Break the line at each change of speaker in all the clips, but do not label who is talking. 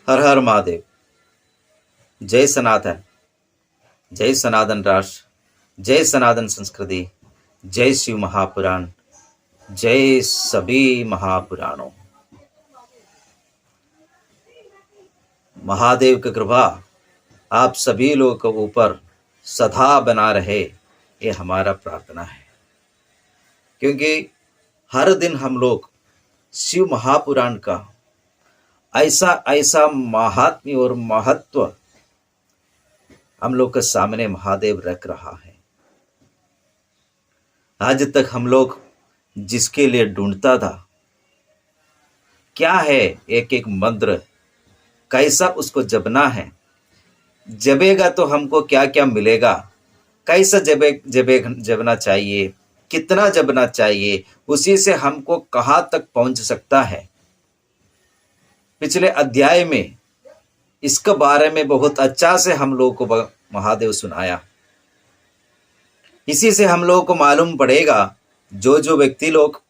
हर हर महादेव। जय सनातन, जय सनातन राष्ट्र, जय सनातन संस्कृति, जय शिव महापुराण, जय सभी महापुराणों। महादेव की कृपा आप सभी लोगों के ऊपर सदा बना रहे, ये हमारा प्रार्थना है। क्योंकि हर दिन हम लोग शिव महापुराण का ऐसा ऐसा महात्म्य और महत्व हम लोग के सामने महादेव रख रहा है। आज तक हम लोग जिसके लिए ढूंढता था, क्या है एक एक मंत्र, कैसा उसको जपना है, जपेगा तो हमको क्या क्या मिलेगा, कैसा जपना चाहिए, कितना जपना चाहिए, उसी से हमको कहाँ तक पहुंच सकता है। पिछले अध्याय में इसके बारे में बहुत अच्छा से हम लोगों को महादेव सुनाया। इसी से हम लोगों को मालूम पड़ेगा, जो व्यक्ति लोग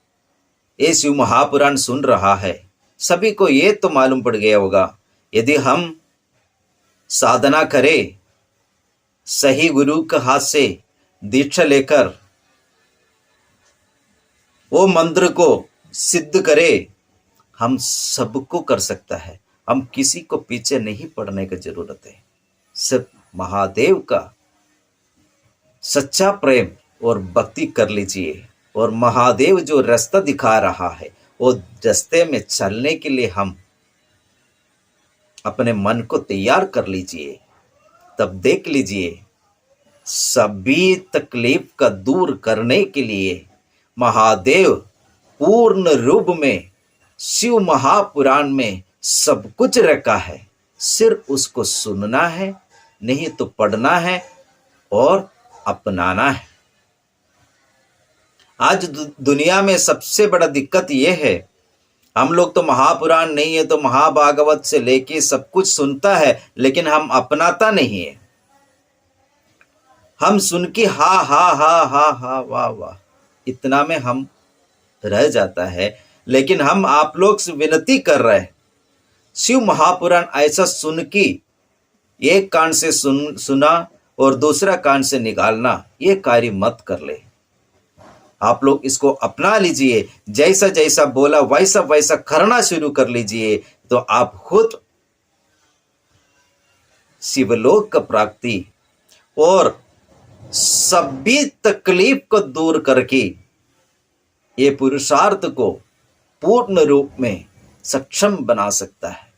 ये शिव महापुराण सुन रहा है, सभी को ये तो मालूम पड़ गया होगा, यदि हम साधना करें, सही गुरु के हाथ से दीक्षा लेकर वो मंत्र को सिद्ध करें, हम सबको कर सकता है। हम किसी को पीछे नहीं पड़ने की जरूरत है। सिर्फ महादेव का सच्चा प्रेम और भक्ति कर लीजिए, और महादेव जो रास्ता दिखा रहा है, वो रास्ते में चलने के लिए हम अपने मन को तैयार कर लीजिए। तब देख लीजिए, सभी तकलीफ का दूर करने के लिए महादेव पूर्ण रूप में शिव महापुराण में सब कुछ रखा है। सिर्फ उसको सुनना है, नहीं तो पढ़ना है और अपनाना है। आज दुनिया में सबसे बड़ा दिक्कत यह है, हम लोग तो महापुराण नहीं है तो महाभागवत से लेके सब कुछ सुनता है, लेकिन हम अपनाता नहीं है। हम सुन के हा हा हा हा हा वाह वाह इतना में हम रह जाता है। लेकिन हम आप लोग से विनती कर रहे हैं, शिव महापुराण ऐसा सुन की एक कान से सुना और दूसरा कान से निकालना, ये कार्य मत कर ले। आप लोग इसको अपना लीजिए, जैसा जैसा बोला वैसा वैसा करना शुरू कर लीजिए, तो आप खुद शिवलोक का प्राप्ति और सभी तकलीफ को दूर करके ये पुरुषार्थ को पूर्ण रूप में सक्षम बना सकता है।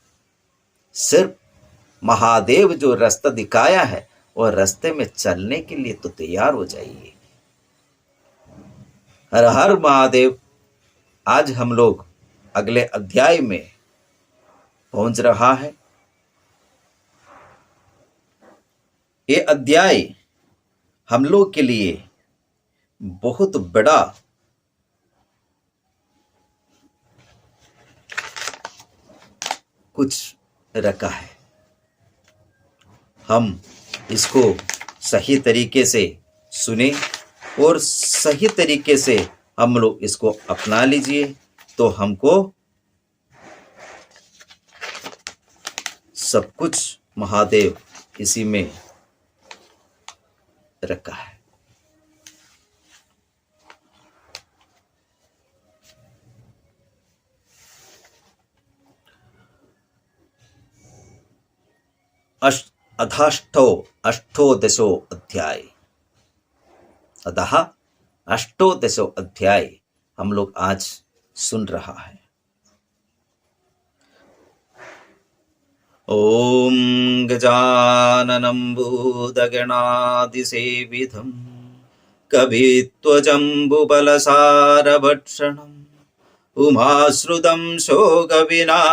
सिर्फ महादेव जो रास्ता दिखाया है, और रास्ते में चलने के लिए तो तैयार हो जाइए। हर हर महादेव। आज हम लोग अगले अध्याय में पहुंच रहा है। ये अध्याय हम लोग के लिए बहुत बड़ा कुछ रखा है। हम इसको सही तरीके से सुने और सही तरीके से हम लोग इसको अपना लीजिए, तो हमको सब कुछ महादेव इसी में रखा है। अष्टोदशो अध्याय। अतः अष्टोदशो अध्याय हम लोग आज सुन रहा है। ओम गजाननं भूतगणादिसेवितं कवित्वजम्बुफलसारभक्षणम् उमाश्रुतं शोकविनाशकारकं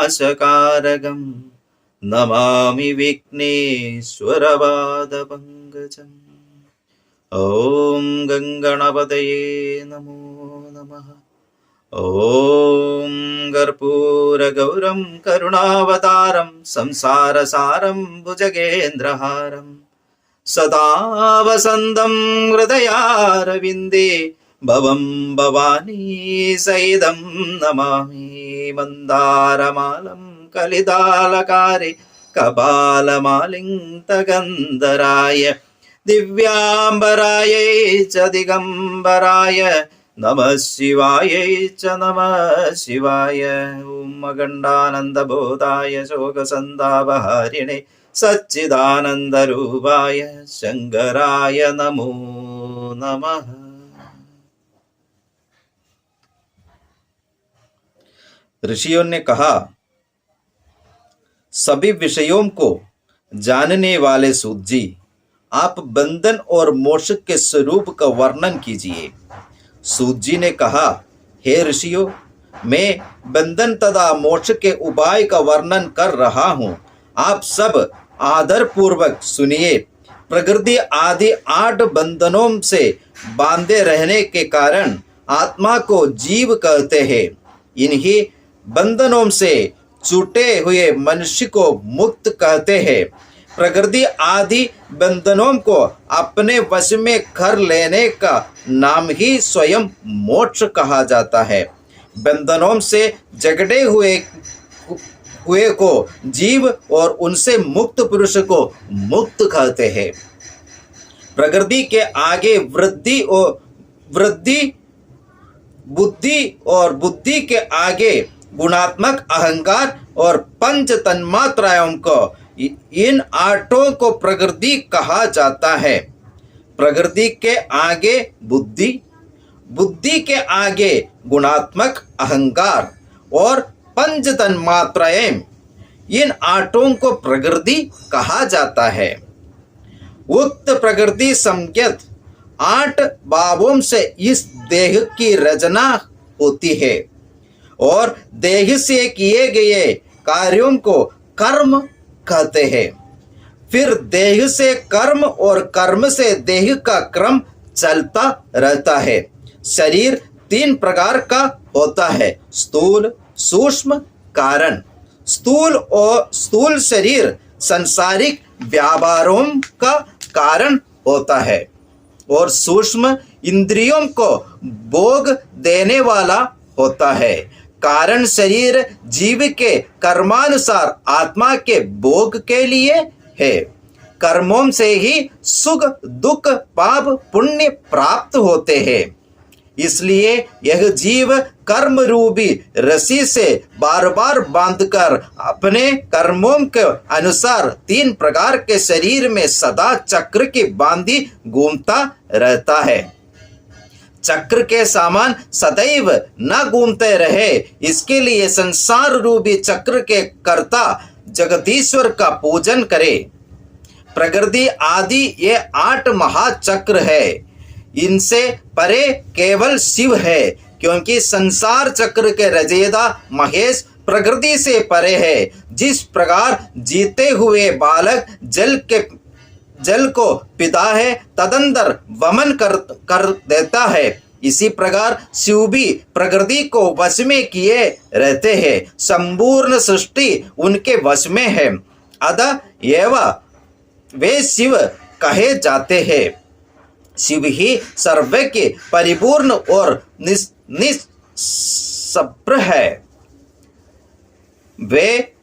नमामि विघ्नेश्वरपादपङ्कजम्। ओम गंगणपतये नमो नमः। ओम कर्पूरगौरं करुणावतारं संसारसारं भुजगेन्द्रहारं सदा वसन्तं हृदयारविन्दे भवं भवानी सहितं नमामि। मन्दारमालं कलिदालकारे कपालमालिन्तगन्धराय दिव्याम्बरायै च दिगम्बराय नमः शिवायै च नमः शिवाय। ॐ अखण्डानन्दबोधाय शोकसन्तापहारिणे सच्चिदानन्दरूपाय शंकराय नमो नमः। ऋषियों ने कहा, सभी विषयों को जानने वाले सूत जी, आप बंधन और मोक्ष के स्वरूप का वर्णन कीजिए। सूत जी ने कहा, हे ऋषियों, मैं बंधन तथा मोक्ष के उपाय का वर्णन कर रहा हूँ, आप सब आदर पूर्वक सुनिए। प्रकृति आदि 8 बंधनों से बांधे रहने के कारण आत्मा को जीव कहते हैं। इन्हीं बंधनों से छूटे हुए मनुष्य को मुक्त कहते हैं। प्रकृति आदि बंधनों को अपने वश में कर लेने का नाम ही स्वयं मोक्ष कहा जाता है। बंधनों से जकड़े हुए को जीव और उनसे मुक्त पुरुष को मुक्त कहते हैं। प्रकृति के आगे वृद्धि बुद्धि और बुद्धि के आगे गुणात्मक अहंकार और पंच तन्मात्राओं को, इन 8 को प्रकृति कहा जाता है। प्रकृति के आगे बुद्धि, बुद्धि के आगे गुणात्मक अहंकार और पंच तन्मात्राएं, इन 8 को प्रकृति कहा जाता है। उक्त प्रकृति संज्ञित 8 भावों से इस देह की रचना होती है और देह से किए गए कार्यों को कर्म कहते हैं। फिर देह से कर्म और कर्म से देह का क्रम चलता रहता है। शरीर 3 प्रकार का होता है, स्थूल, सूक्ष्म, कारण। स्थूल शरीर सांसारिक व्यापारों का कारण होता है और सूक्ष्म इंद्रियों को भोग देने वाला होता है। कारण शरीर जीव के कर्मानुसार आत्मा के भोग के लिए है। कर्मों से ही सुख दुख पाप पुण्य प्राप्त होते हैं। इसलिए यह जीव कर्म रूपी रस्सी से बार बार बांधकर अपने कर्मों के अनुसार 3 प्रकार के शरीर में सदा चक्र की बांधी घूमता रहता है। चक्र के समान सदैव न घूमते रहे, इसके लिए संसार रूपी चक्र के कर्ता जगदीश्वर का पूजन करे। प्रकृति आदि ये 8 महाचक्र है। इनसे परे केवल शिव है, क्योंकि संसार चक्र के रचयिता महेश प्रकृति से परे है। जिस प्रकार जीते हुए बालक जल को पीता है, तदंतर वमन कर देता है, इसी प्रकार शिव भी प्रकृति को वश में किए रहते हैं। संपूर्ण सृष्टि उनके वश में है, अतः एवं वे शिव कहे जाते हैं। शिव ही सर्वज्ञ, परिपूर्ण और निस्पृह है। वे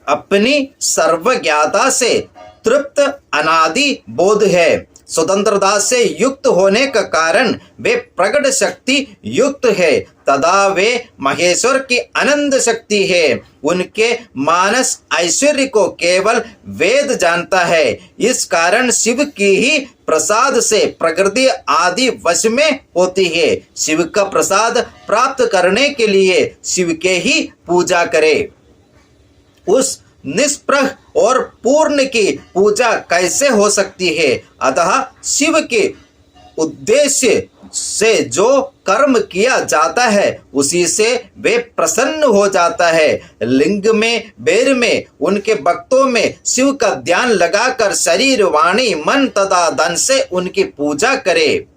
अपनी सर्वज्ञता से तृप्त अनादि बोध है। स्वतंत्रता से युक्त होने का कारण वे प्रकट शक्ति युक्त है, तथा वे महेश्वर की अनंत शक्ति है। उनके मानस ऐश्वर्य को केवल वेद जानता है। इस कारण शिव की ही प्रसाद से प्रकृति आदि वश में होती है। शिव का प्रसाद प्राप्त करने के लिए शिव के ही पूजा करें। उस निष्प्रह और पूर्ण की पूजा कैसे हो सकती है? अतः शिव के उद्देश्य से जो कर्म किया जाता है उसी से वे प्रसन्न हो जाता है। लिंग में बेर में उनके भक्तों में शिव का ध्यान लगाकर शरीर वाणी मन तथा धन से उनकी पूजा करे।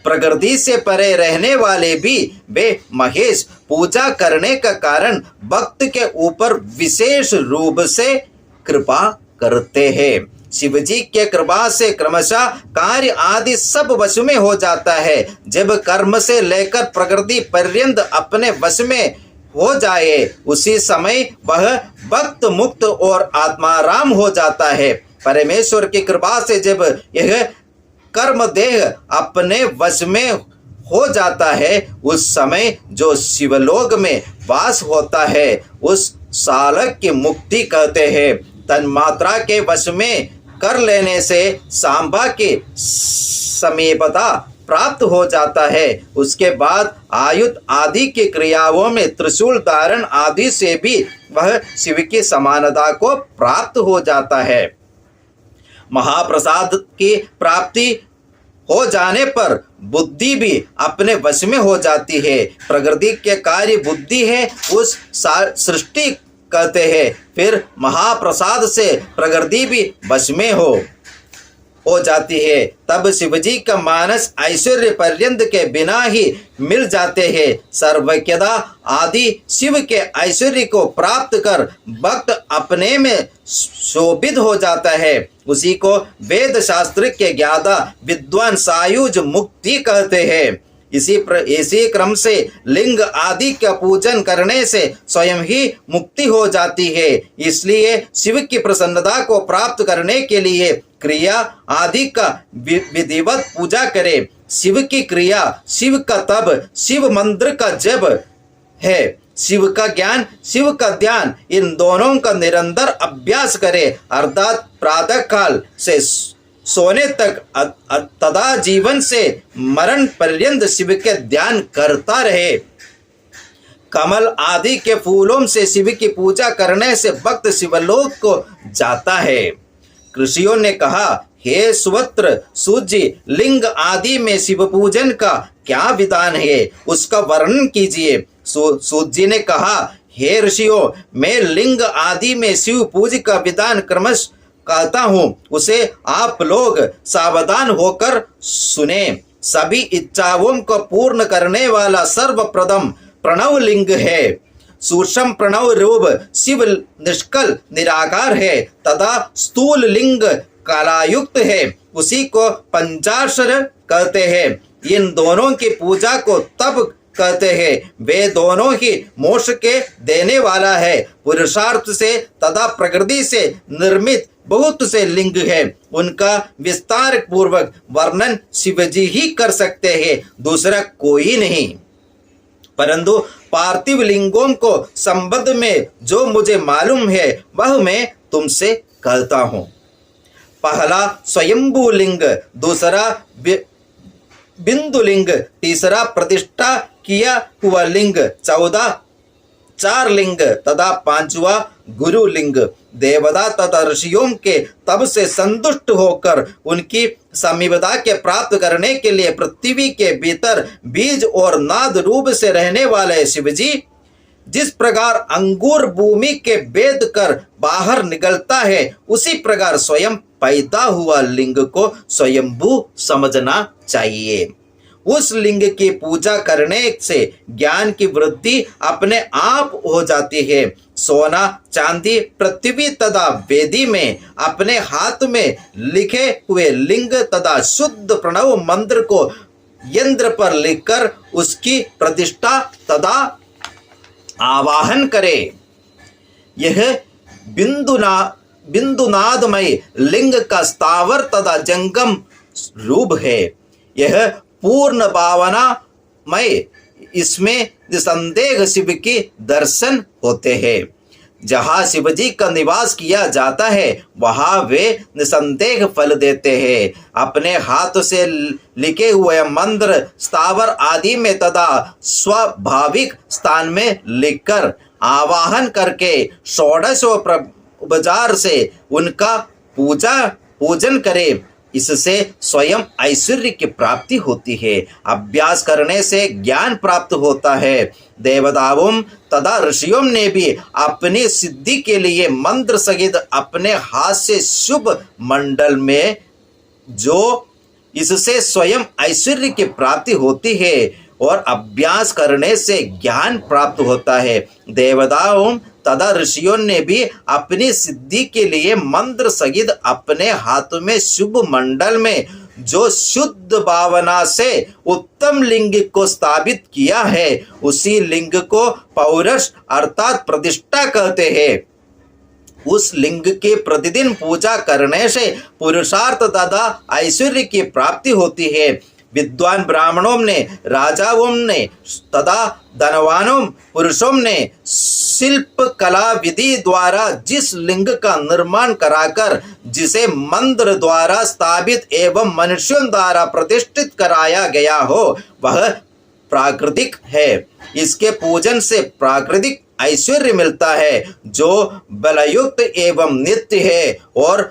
प्रकृति से परे रहने वाले भी वे महेश पूजा करने का कारण भक्त के ऊपर विशेष रूप से कृपा करते हैं। शिवजी के कृपा से क्रमशः कार्य आदि सब वश में हो जाता है। जब कर्म से लेकर प्रकृति पर्यंत अपने वश में हो जाए, उसी समय वह भक्त मुक्त और आत्माराम हो जाता है। परमेश्वर की कृपा से जब यह कर्म देह अपने वश में हो जाता है, उस समय जो शिवलोक में वास होता है उस सालक की मुक्ति कहते हैं। तन्मात्रा के वश में कर लेने से सांबा की समीपता प्राप्त हो जाता है। उसके बाद आयुध आदि की क्रियाओं में त्रिशूल धारण आदि से भी वह शिव की समानता को प्राप्त हो जाता है। महाप्रसाद की प्राप्ति हो जाने पर बुद्धि भी अपने वश में हो जाती है। प्रकृति के कार्य बुद्धि है, उस सृष्टि कहते हैं। फिर महाप्रसाद से प्रकृति भी वश में हो जाती है। तब शिवजी का मानस ऐश्वर्य पर्यंत के बिना ही मिल जाते हैं। सर्वज्ञता आदि शिव के ऐश्वर्य को प्राप्त कर भक्त अपने में शोभित हो जाता है। उसी को वेद शास्त्र के ज्ञाता विद्वान सायुज मुक्ति कहते हैं। इसी क्रम से लिंग आदि का पूजन करने से स्वयं ही मुक्ति हो जाती है। इसलिए शिव की प्रसन्नता को प्राप्त करने के लिए क्रिया आदि का विधिवत पूजा करें। शिव की क्रिया, शिव का तप, शिव मंत्र का जप है। शिव का ज्ञान, शिव का ध्यान, इन दोनों का निरंतर अभ्यास करें। अर्थात प्रातः काल से सोने तक तथा जीवन से मरण पर्यंत शिव के ध्यान करता रहे। कमल आदि के फूलों से शिव की पूजा करने से भक्त शिवलोक को जाता है। ऋषियों ने कहा, हे सुवत्र सूजी, लिंग आदि में शिव पूजन का क्या विधान है, उसका वर्णन कीजिए। सूत जी ने कहा, हे ऋषियों, मैं लिंग आदि में शिव पूज का विधान क्रमश कहता हूँ, उसे आप लोग सावधान होकर सुने। सभी इच्छाओं को पूर्ण करने वाला सर्वप्रथम प्रणव लिंग है। सूक्ष्म प्रणव रूप शिव निष्कल निराकार है तथा स्थूल लिंग कलायुक्त है। उसी को पंचाक्षर कहते हैं। इन दोनों की पूजा को तप कहते हैं। वे दोनों ही मोक्ष के देने वाला है। पुरुषार्थ से तथा प्रकृति से निर्मित बहुत से लिंग है। उनका विस्तार पूर्वक वर्णन शिवजी ही कर सकते हैं, दूसरा कोई नहीं। परंतु पार्थिव लिंगों को संबंध में जो मुझे मालूम है वह मैं तुमसे कहता हूँ। पहला स्वयंभू लिंग, दूसरा बिंदु लिंग, तीसरा प्रतिष्ठा किया हुआ लिंग, 14 चार लिंग तथा 5वां गुरु लिंग। देवता तथा ऋषियों के तब से संतुष्ट होकर उनकी समीपता के प्राप्त करने के लिए पृथ्वी के भीतर बीज और नाद रूप से रहने वाले शिवजी जिस प्रकार अंगूर भूमि के भेद कर बाहर निकलता है, उसी प्रकार स्वयं पैदा हुआ लिंग को स्वयंभू समझना चाहिए। उस लिंग की पूजा करने से ज्ञान की वृद्धि अपने आप हो जाती है। सोना चांदी पृथ्वी तथा वेदी में अपने हाथ में लिखे हुए लिंग तथा शुद्ध प्रणव मंत्र को यंत्र पर लिखकर उसकी प्रतिष्ठा तथा आवाहन करे। यह बिंदुनादमय लिंग का स्थावर तथा जंगम रूप है। यह पूर्ण भावनामय, इसमें निसंदेह शिव के दर्शन होते हैं। जहाँ शिवजी का निवास किया जाता है वहाँ वे निसंदेह फल देते हैं। अपने हाथ से लिखे हुए मंत्र स्थावर आदि में तथा स्वाभाविक स्थान में लिखकर आवाहन करके षोडशोपचार से उनका पूजन करें। इससे स्वयं ऐश्वर्य की प्राप्ति होती है। अभ्यास करने से ज्ञान प्राप्त होता है। देवताओं तथा ऋषियों ने भी अपनी सिद्धि के लिए मंत्र सहित अपने हाथ से शुभ मंडल में जो इससे स्वयं ऐश्वर्य की प्राप्ति होती है और अभ्यास करने से ज्ञान प्राप्त होता है। देवताओं तथा ऋषियों ने भी अपनी सिद्धि के लिए मंत्र सहित अपने हाथ में शुभ मंडल में जो शुद्ध भावना से उत्तम लिंग को स्थापित किया है उसी लिंग को पौरुष अर्थात प्रतिष्ठा कहते हैं। उस लिंग की प्रतिदिन पूजा करने से पुरुषार्थ तथा ऐश्वर्य की प्राप्ति होती है। विद्वान ब्राह्मणों ने, राजाओं ने तथा धनवानों पुरुषों ने शिल्प कला विधि द्वारा जिस लिंग का निर्माण कराकर जिसे मंत्र द्वारा स्थापित एवं मनुष्यों द्वारा प्रतिष्ठित कराया गया हो वह प्राकृतिक है। इसके पूजन से प्राकृतिक ऐश्वर्य मिलता है जो बलयुक्त एवं नित्य है, और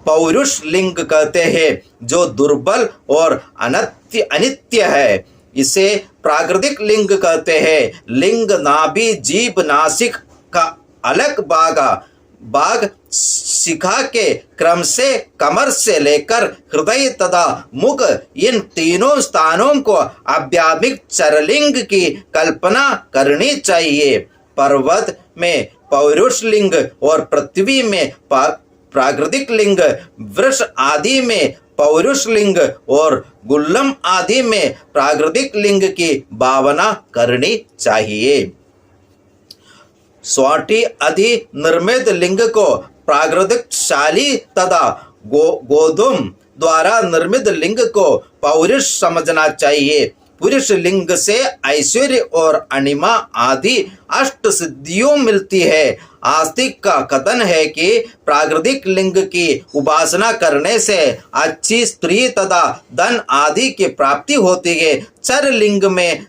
पौरुष लिंग कहते हैं जो दुर्बल और अनित्य है। इसे प्राकृतिक लिंग कहते हैं। लिंग नाभि जीभ नासिक का अलग भाग शिखा के क्रम से कमर से लेकर हृदय तथा मुख इन तीनों स्थानों को आध्यात्मिक चरलिंग की कल्पना करनी चाहिए। पर्वत में पौरुष लिंग और पृथ्वी में प्राकृतिक लिंग, वृक्ष आदि में पौरुष लिंग और गुल्लम आदि में प्राकृतिक लिंग की भावना करनी चाहिए। स्वाटी आदि निर्मित लिंग को प्राकृतिक शाली तथा गोधूम द्वारा निर्मित लिंग को पौरुष समझना चाहिए। पुरुष लिंग से ऐश्वर्य और अणिमा आदि अष्ट सिद्धियों मिलती है। आस्तिक का कथन है कि प्राकृतिक लिंग की उपासना करने से अच्छी स्त्री तथा धन आदि की प्राप्ति होती है। चर लिंग में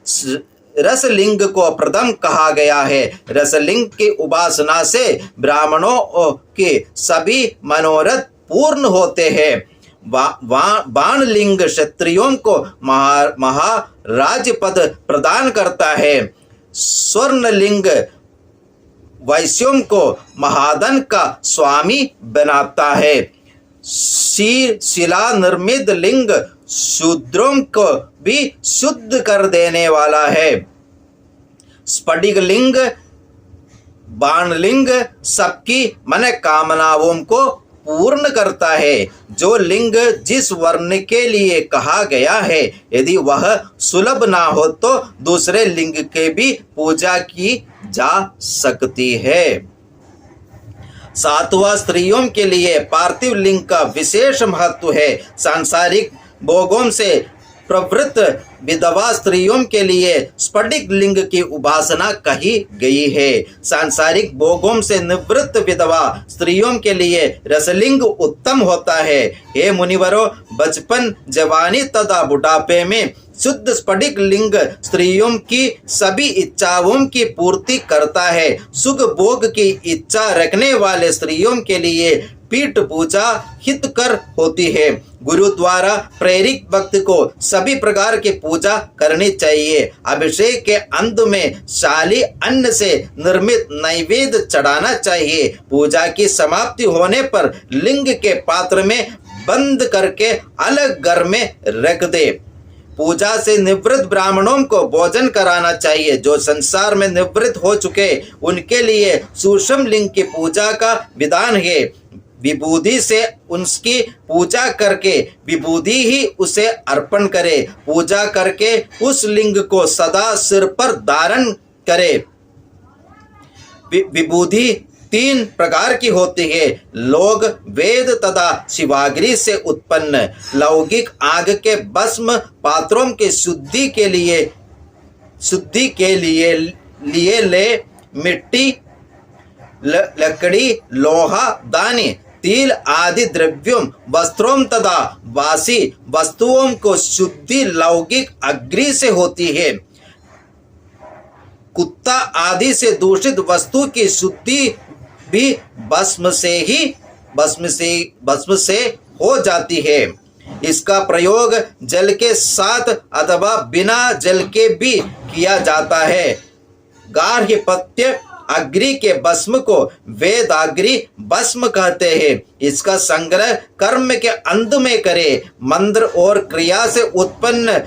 रसलिंग को प्रथम कहा गया है। रसलिंग की उपासना से ब्राह्मणों के सभी मनोरथ पूर्ण होते हैं। बाण लिंग क्षत्रियों को महाराज पद प्रदान करता है। स्वर्ण लिंग वैश्यों को महाधन का स्वामी बनाता है। शिला निर्मित लिंग शूद्रों को भी शुद्ध कर देने वाला है। स्फटिक लिंग, बाण लिंग सबकी मनोकामनाओं को पूर्ण करता है। जो लिंग जिस वर्ण के लिए कहा गया है यदि वह सुलभ ना हो तो दूसरे लिंग के भी पूजा की जा सकती है। सातवां, स्त्रियों के लिए पार्थिव लिंग का विशेष महत्व है। सांसारिक भोगों से प्रवृत्त विधवा स्त्रियों के लिए स्फटिक लिंग की उपासना कही गई है। सांसारिक भोगों से निवृत्त विधवा स्त्रियों के लिए रसलिंग उत्तम होता है। हे मुनिवरों, बचपन, जवानी तथा बुढ़ापे में शुद्ध स्फटिक लिंग स्त्रियों की सभी इच्छाओं की पूर्ति करता है। सुख भोग की इच्छा रखने वाले स्त्रियों के लिए पीठ पूजा हितकर होती है। गुरु द्वारा प्रेरित भक्त को सभी प्रकार की पूजा करनी चाहिए। अभिषेक के अंत में शाली अन्न से निर्मित नैवेद्य चढ़ाना चाहिए। पूजा की समाप्ति होने पर लिंग के पात्र में बंद करके अलग घर में रख दे। पूजा से निवृत्त ब्राह्मणों को भोजन कराना चाहिए। जो संसार में निवृत्त हो चुके उनके लिए सूक्ष्म लिंग की पूजा का विधान है। विभूति से उसकी पूजा करके विभूति ही उसे अर्पण करे। पूजा करके उस लिंग को सदा सिर पर धारण करे। विभूति 3 प्रकार की होती है। लोग वेद तथा शिवाग्नि से उत्पन्न लौकिक आग के भस्म पात्रों के शुद्धि के लिए ले मिट्टी, लकड़ी, लोहा, दानी, तिल आदि द्रव्यों, वस्त्रों तथा वासी वस्तुओं को शुद्धि लौकिक अग्नि से होती है। कुत्ता आदि से दूषित वस्तु की शुद्धि भी भस्म से हो जाती है। इसका प्रयोग जल के साथ अथवा बिना जल के भी किया जाता है। गार्हपत्य अग्नि के भस्म को वेदाग्नि भस्म कहते हैं। इसका संग्रह कर्म के अंत में करे। मंत्र और क्रिया से उत्पन्न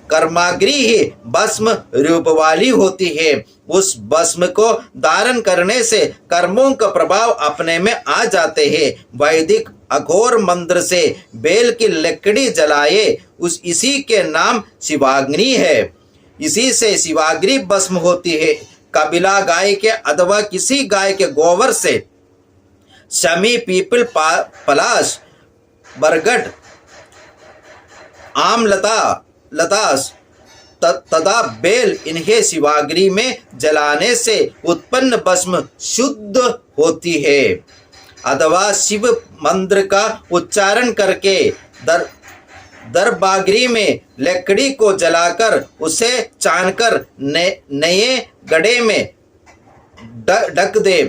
कर्माग्नि ही भस्म रूप वाली होती है। उस भस्म को धारण करने से कर्मों का प्रभाव अपने में आ जाते हैं। वैदिक अघोर मंत्र से बेल की लकड़ी जलाए इसी के नाम शिवाग्नि है। इसी से शिवाग्नि भस्म होती है। कपिला गाय के अथवा किसी गाय के गोबर से शमी, पीपल, पलाश, बरगद, लतास तथा बेल इन्हें शिवाग्नि में जलाने से उत्पन्न भस्म शुद्ध होती है। अथवा शिव मंत्र का उच्चारण करके दरबाग्नि में लकड़ी को जलाकर उसे छानकर नए गड्ढे में ढक दे।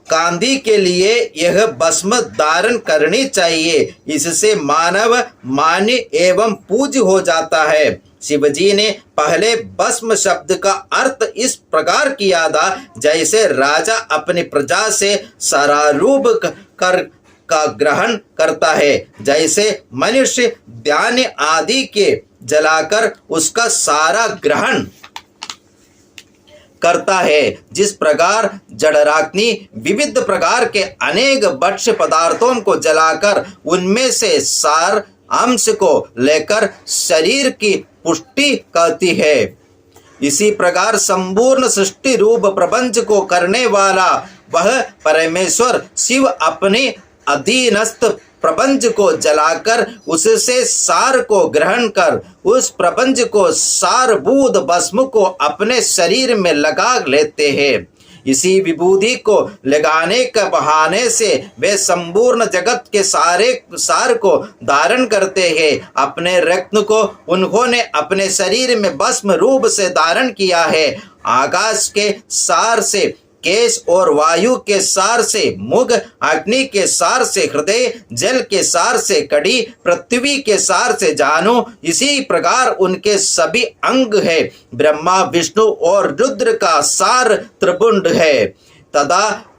कांदी के लिए यह भस्म धारण करनी चाहिए। इससे मानव मान्य एवं पूज्य हो जाता है। शिवजी ने पहले भस्म शब्द का अर्थ इस प्रकार किया था, जैसे राजा अपनी प्रजा से सारारूप कर का ग्रहण करता है, जैसे मनुष्य ध्यान आदि के जलाकर उसका सारा ग्रहण करता है। जिस प्रकार जठराग्नि विविध प्रकार के अनेक भक्ष्य पदार्थों को जलाकर उनमें से सार अंश को लेकर शरीर की पुष्टि करती है, इसी प्रकार संपूर्ण सृष्टि रूप प्रपंच को करने वाला वह परमेश्वर शिव अपने अधीनस्थ प्रपंच को जलाकर उससे सार को ग्रहण कर उस प्रपंच को सारभूत भस्म को अपने शरीर में लगा लेते हैं। इसी विभूति को लगाने के बहाने से वे संपूर्ण जगत के सार को धारण करते हैं। अपने रत्न को उन्होंने अपने शरीर में भस्म रूप से धारण किया है। आकाश के सार से केश और वायु के सार से मुख, अग्नि के सार से हृदय, जल के सार से कड़ी, पृथ्वी के सार से जानु, इसी प्रकार उनके सभी अंग है। ब्रह्मा, विष्णु और रुद्र का सार त्रिपुंड है तथा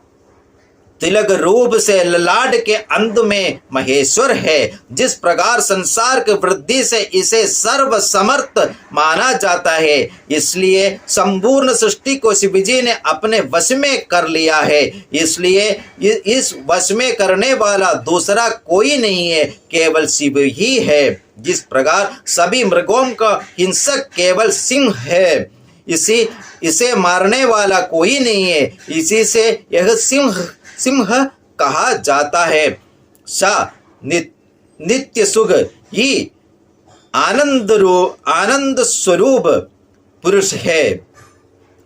तिलक रूप से ललाट के अंत में महेश्वर है। जिस प्रकार संसार की वृद्धि से इसे सर्व समर्थ माना जाता है, इसलिए संपूर्ण सृष्टि को शिवजी ने अपने वश में कर लिया है। इसलिए इस वश में करने वाला दूसरा कोई नहीं है, केवल शिव ही है। जिस प्रकार सभी मृगों का हिंसक केवल सिंह है, इसे मारने वाला कोई नहीं है, इसी से यह सिंह कहा जाता है। नित्य सुख ही आनंद स्वरूप पुरुष है,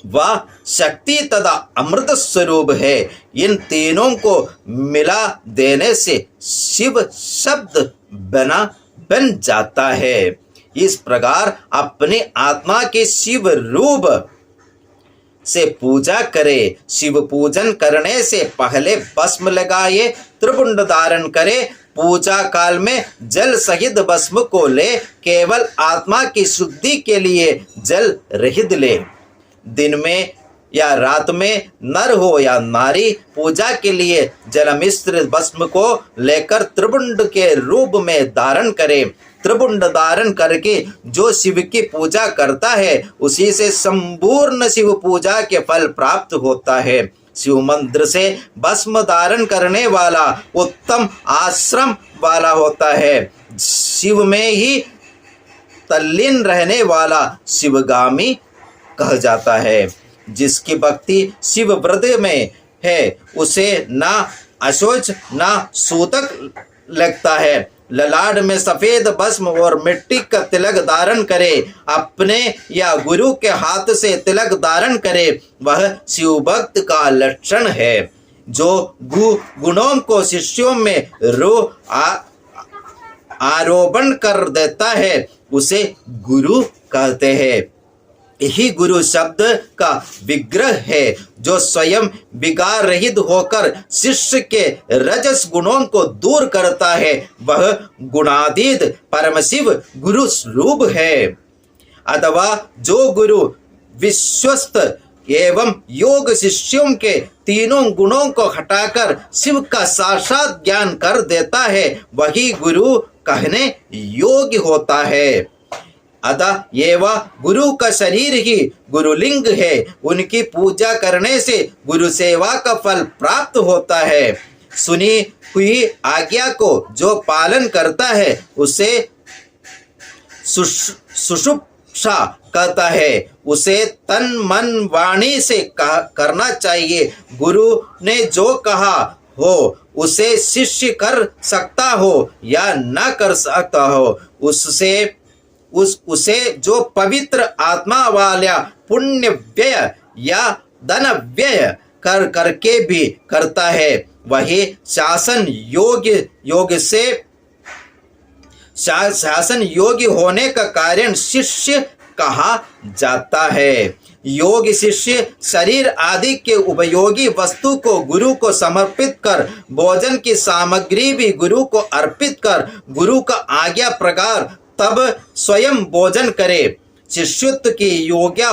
वह शक्ति तथा अमृत स्वरूप है। इन तीनों को मिला देने से शिव शब्द बन जाता है। इस प्रकार अपने आत्मा के शिव रूप से पूजा करे। शिव पूजन करने से पहले भस्म लगाए, त्रिपुंड धारण करे। पूजा काल में जल सहित भस्म को ले, केवल आत्मा की शुद्धि के लिए जल रहित ले। दिन में या रात में नर हो या नारी पूजा के लिए जल मिश्रित भस्म को लेकर त्रिपुंड के रूप में धारण करे। त्रिपुंड धारण करके जो शिव की पूजा करता है, उसी से संपूर्ण शिव पूजा के फल प्राप्त होता है। शिव मंत्र से भस्म धारण करने वाला उत्तम आश्रम वाला होता है। शिव में ही तल्लीन रहने वाला शिवगामी कहा जाता है। जिसकी भक्ति शिव व्रत में है, उसे ना अशोच ना सूतक लगता है। ललाट में सफेद भस्म और मिट्टी का तिलक धारण करे, अपने या गुरु के हाथ से तिलक धारण करे, वह शिव भक्त का लक्षण है। जो गुणों को शिष्यों में आरोपण कर देता है, उसे गुरु कहते हैं। यही गुरु शब्द का विग्रह है, जो स्वयं विकार रहित होकर शिष्य के रजस गुणों को दूर करता है। वह गुणातीत परमशिव गुरु स्वरूप है। अथवा जो गुरु विश्वस्त एवं योग शिष्यों के तीनों गुणों को हटाकर शिव का साक्षात ज्ञान कर देता है, वही गुरु कहने योग्य होता है। अतः ये वह गुरु का शरीर ही गुरुलिंग है। उनकी पूजा करने से गुरु सेवा का फल प्राप्त होता है। सुनी हुई आज्ञा को जो पालन करता है उसे सुषुप्सा कहता है। उसे तन मन वाणी से करना चाहिए। गुरु ने जो कहा हो उसे शिष्य कर सकता हो या न कर सकता हो, उसे जो पवित्र आत्मा वाला पुण्य व्यय या धन व्यय करके भी करता है, वही शासन योग्य होने का कारण शिष्य कहा जाता है। योग शिष्य शरीर आदि के उपयोगी वस्तु को गुरु को समर्पित कर, भोजन की सामग्री भी गुरु को अर्पित कर, गुरु का आज्ञा प्रकार तब स्वयं भोजन करे। शिष्यत्व की योग्य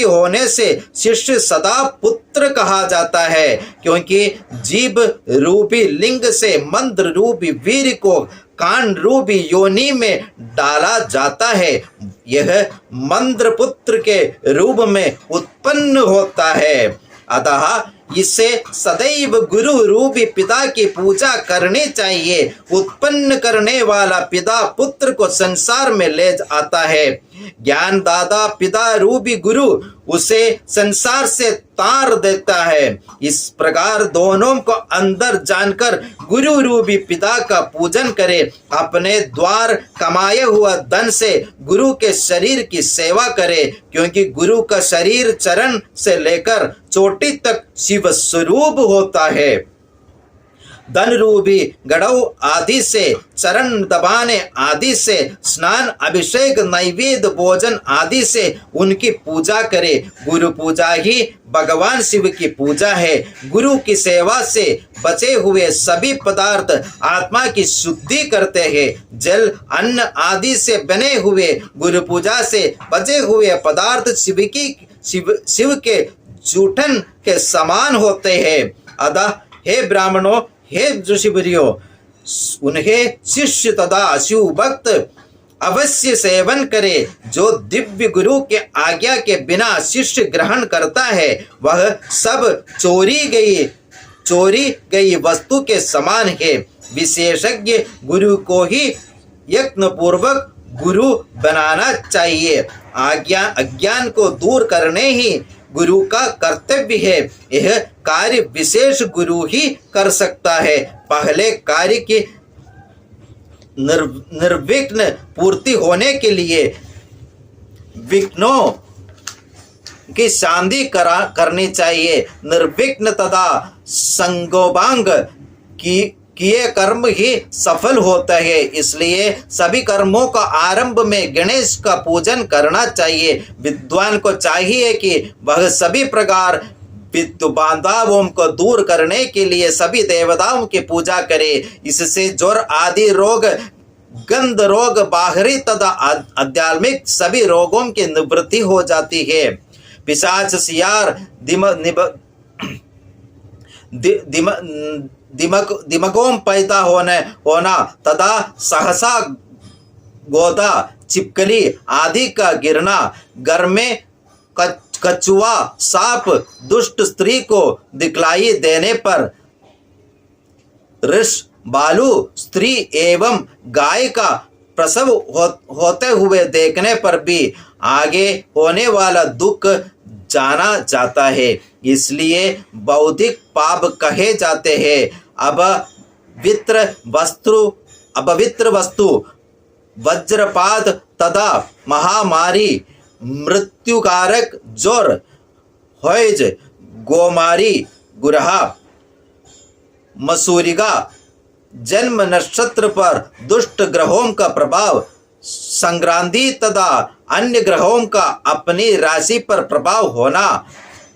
होने से शिष्य सदा पुत्र कहा जाता है, क्योंकि जीव रूपी लिंग से मंत्र रूपी वीर को कांड रूपी योनि में डाला जाता है। यह मंत्र पुत्र के रूप में उत्पन्न होता है। अतः इसे सदैव गुरु रूपी पिता की पूजा करनी चाहिए। उत्पन्न करने वाला पिता पुत्र को संसार में ले आता है। ज्ञान दादा पिता रूपी गुरु उसे संसार से तार देता है। इस प्रकार दोनों को अंदर जानकर गुरु रूपी पिता का पूजन करे। अपने द्वार कमाए हुआ धन से गुरु के शरीर की सेवा करे, क्योंकि गुरु का शरीर चरण से लेकर चोटी तक शिव स्वरूप होता है। धन रूपी गड़ौ आदि से, चरण दबाने आदि से, स्नान अभिषेक नैवेद्य भोजन आदि से उनकी पूजा करे। गुरु पूजा ही भगवान शिव की पूजा है। गुरु की सेवा से बचे हुए सभी पदार्थ आत्मा की शुद्धि करते हैं। जल अन्न आदि से बने हुए गुरु पूजा से बचे हुए पदार्थ शिव के जूठन के समान होते हैं। अतः हे ब्राह्मणों, हे ऋषिवर्यों, उन्हें शिष्य तथा शिव भक्त अवश्य सेवन करे। जो दिव्य गुरु के आज्ञा के बिना शिष्य ग्रहण करता है, वह सब चोरी गई वस्तु के समान है। विशेषज्ञ गुरु को ही यत्न पूर्वक गुरु बनाना चाहिए। अज्ञान को दूर करने ही गुरु का कर्तव्य है। यह कार्य विशेष गुरु ही कर सकता है। पहले कार्य की निर्विघ्न पूर्ति होने के लिए विघ्नों की शांति करनी चाहिए। निर्विघ्न तथा संगोबांग किए कर्म ही सफल होता है। इसलिए सभी कर्मों का आरंभ में गणेश का पूजन करना चाहिए। विद्वान को चाहिए कि वह सभी प्रकार विद्युबाधाओं को दूर करने के लिए सभी देवताओं की पूजा करे। इससे ज्वर आदि रोग, गंध रोग, बाहरी तथा आध्यात्मिक सभी रोगों की निवृत्ति हो जाती है। पिशाच, सियार, दिमकों पैदा होना तथा सहसा गोदा, छिपकली आदि का गिरना, घर में कछुआ, सांप, दुष्ट स्त्री को दिखलाई देने पर, ऋष, बालू, स्त्री एवं गाय का प्रसव होते हुए देखने पर भी आगे होने वाला दुख जाना जाता है। इसलिए बौद्धिक पाप कहे जाते हैं। अपवित्र वस्तु, वज्रपात तथा महामारी, मृत्युकारक ज्वर, हैज, गोमारी, गुरहा, मसूरिका, जन्म नक्षत्र पर दुष्ट ग्रहों का प्रभाव, संक्रांति तथा अन्य ग्रहों का अपनी राशि पर प्रभाव होना,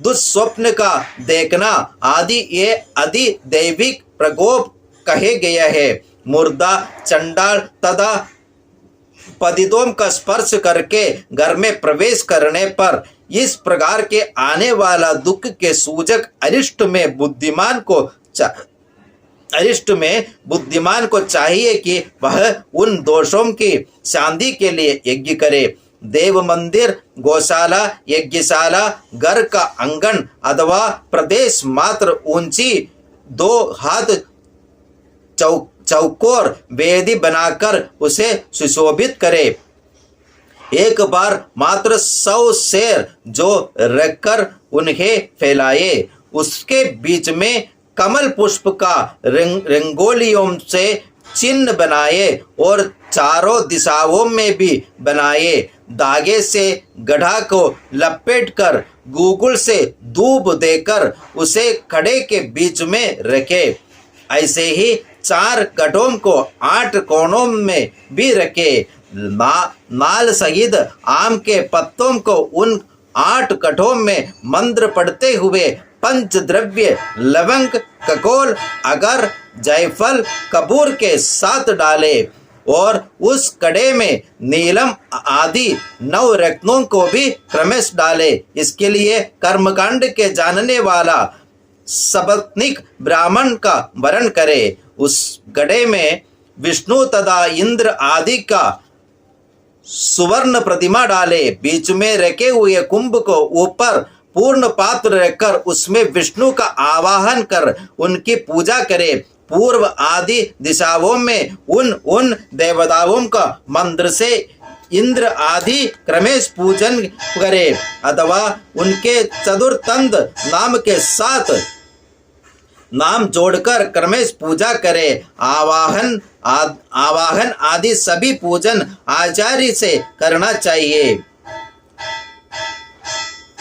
दुस्वप्न का देखना आदि ये आदि दैविक प्रकोप कहे गया है। मुर्दा, चंडाल तथा पतितों का स्पर्श करके घर में प्रवेश करने पर इस प्रकार के आने वाला दुख के सूचक अरिष्ट में बुद्धिमान को चाहिए कि वह उन दोषों की शांति के लिए यज्ञ करे। देव मंदिर, गौशाला, यज्ञशाला, घर का आंगन अथवा प्रदेश मात्र ऊंची 2 हाथ चौकोर वेदी बनाकर उसे सुशोभित करे। एक बार मात्र 100 शेर जो रखकर उन्हें फैलाए। उसके बीच में कमल पुष्प का रंगोलियों से चिन्ह बनाए और चारों दिशाओं में भी बनाए। धागे से गधा को लपेटकर गूगल से दूब देकर उसे खड़े के बीच में रखे। ऐसे ही 4 गधों को 8 कोनों में भी रखे। नाल सहित आम के पत्तों को उन 8 गधों में मंत्र पढ़ते हुए पंचद्रव्य लवंग ककोल अगर जायफल कपूर के साथ डाले और उस कड़े में नीलम आदि 9 रत्नों को भी क्रमश डाले। इसके लिए कर्मकांड के जानने वाला सबनिक ब्राह्मण का वरण करे। उस गड़े में विष्णु तथा इंद्र आदि का सुवर्ण प्रतिमा डाले। बीच में रखे हुए कुंभ को ऊपर पूर्ण पात्र रखकर उसमें विष्णु का आवाहन कर उनकी पूजा करे। पूर्व आदि दिशाओं में उन देवताओं का मंत्र से इंद्र आदि क्रमेश पूजन करे अथवा उनके चतुर्थंद नाम के साथ नाम जोड़कर क्रमेश पूजा करे। आवाहन आदि सभी पूजन आचार्य से करना चाहिए।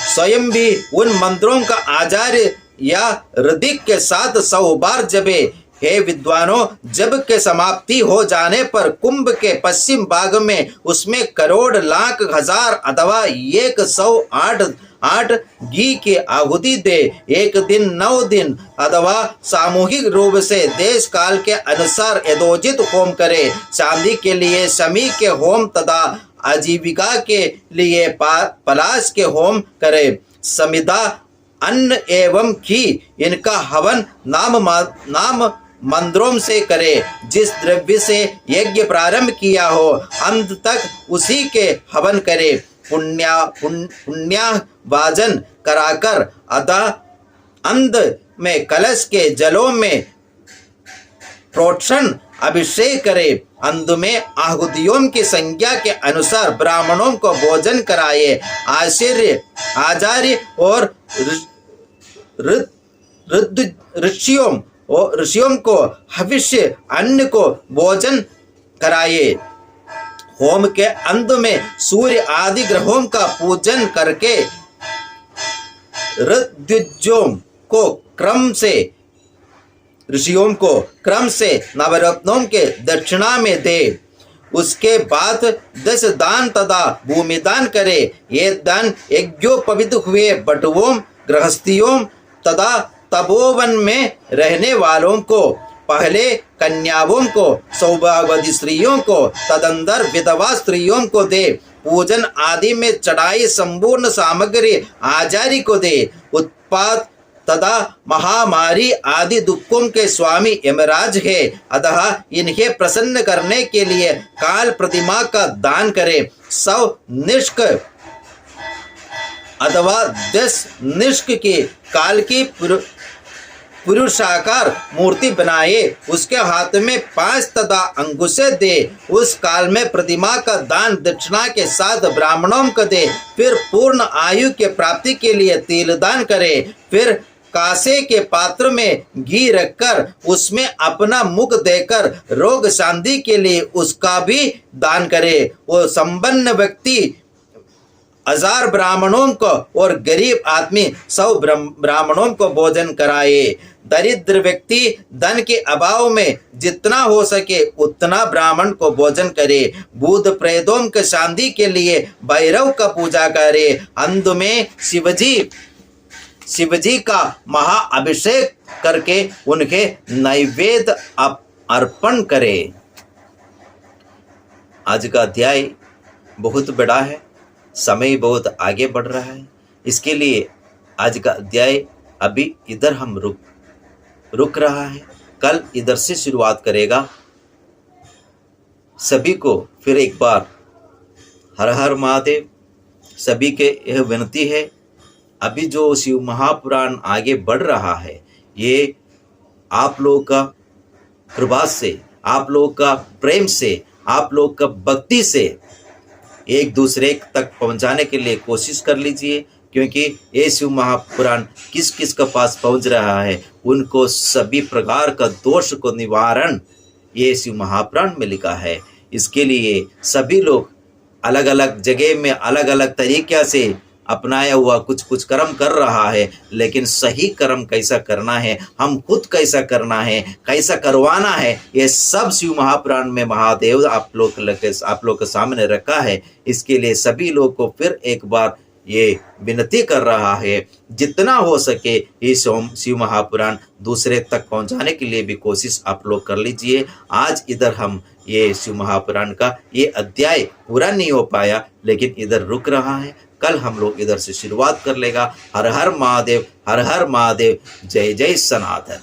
स्वयं भी उन मंत्रों का आचार्य या ऋदिक के साथ 100 बार जपे। हे विद्वानों, जब के समाप्ति हो जाने पर कुंभ के पश्चिम भाग में उसमें करोड़ लाख हजार अथवा 108 घी की आहुति दे। एक दिन 9 दिन अथवा सामूहिक रूप से देश काल के अनुसार यथोचित होम करे। चांदी के लिए शमी के होम तथा आजीविका के लिए पलाश के होम करे। समिधा अन्न एवं घी इनका हवन नाम मंत्रों से करे। जिस द्रव्य से यज्ञ प्रारंभ किया हो अंत तक उसी के हवन करे। पुण्यावाजन कराकर अतः अंत में कलश के जलों में प्रोक्षण अभिषेक करे। अंत में आहुतियों की संख्या के अनुसार ब्राह्मणों को भोजन कराए। आचार्य और ऋषियों को हविष्य अन्न को भोजन कराए। होम के अंत में सूर्य आदि ग्रहों का पूजन करके ऋषियों को क्रम से नवरत्नों के दक्षिणा में दे। उसके बाद 10 दान तथा भूमि दान करे। ये दान यज्ञोपवीत हुए बटुओं, गृहस्थियों तथा तपोवन में रहने वालों को, पहले कन्याओं को, सौभाग्यवती स्त्रियों को, तदंतर विधवा स्त्रियों को दे। पूजन आदि में चढ़ाई संपूर्ण सामग्री आचार्य को दे। उत्पात तथा महामारी आदि दुखों के स्वामी यमराज है, अतः इन्हें प्रसन्न करने के लिए काल प्रतिमा का दान करे। 100 निष्क अथवा 10 निष्क की काल की पुरुषाकार मूर्ति बनाए। उसके हाथ में 5 तथा अंगुशे दे। उस काल में प्रतिमा का दान दक्षिणा के साथ ब्राह्मणों को दे। फिर पूर्ण आयु के प्राप्ति के लिए तिल दान करे। फिर कासे के पात्र में घी रखकर उसमें अपना मुख देकर रोग शांति के लिए उसका भी दान करे। वो संपन्न व्यक्ति 1000 ब्राह्मणों को और गरीब आदमी 100 ब्राह्मणों को भोजन कराए। दरिद्र व्यक्ति धन के अभाव में जितना हो सके उतना ब्राह्मण को भोजन करे। भूत प्रेतों के शांति के लिए भैरव का पूजा करे। अंत में शिवजी का महाअभिषेक करके उन्हें नैवेद्य अर्पण करे। आज का अध्याय बहुत बड़ा है, समय बहुत आगे बढ़ रहा है, इसके लिए आज का अध्याय अभी इधर हम रुक रहा है। कल इधर से शुरुआत करेगा। सभी को फिर एक बार हर हर महादेव। सभी के यह विनती है, अभी जो शिव महापुराण आगे बढ़ रहा है, ये आप लोगों का कृपा से, आप लोगों का प्रेम से, आप लोगों का भक्ति से एक दूसरे तक पहुंचाने के लिए कोशिश कर लीजिए, क्योंकि ये शिव महापुराण किस किस के पास पहुंच रहा है उनको सभी प्रकार का दोष को निवारण ये शिव महापुराण में लिखा है। इसके लिए सभी लोग अलग अलग जगह में अलग अलग तरीक़े से अपनाया हुआ कुछ कुछ कर्म कर रहा है, लेकिन सही कर्म कैसा करना है, हम खुद कैसा करना है, कैसा करवाना है, ये सब शिव महापुराण में महादेव आप लोग के सामने रखा है। इसके लिए सभी लोग को फिर एक बार ये विनती कर रहा है, जितना हो सके ये शिव महापुराण दूसरे तक पहुंचाने के लिए भी कोशिश आप लोग कर लीजिए। आज इधर हम ये शिव महापुराण का ये अध्याय पूरा नहीं हो पाया, लेकिन इधर रुक रहा है। कल हम लोग इधर से शुरुआत कर लेगा। हर हर महादेव, हर हर महादेव, जय जय सनातन।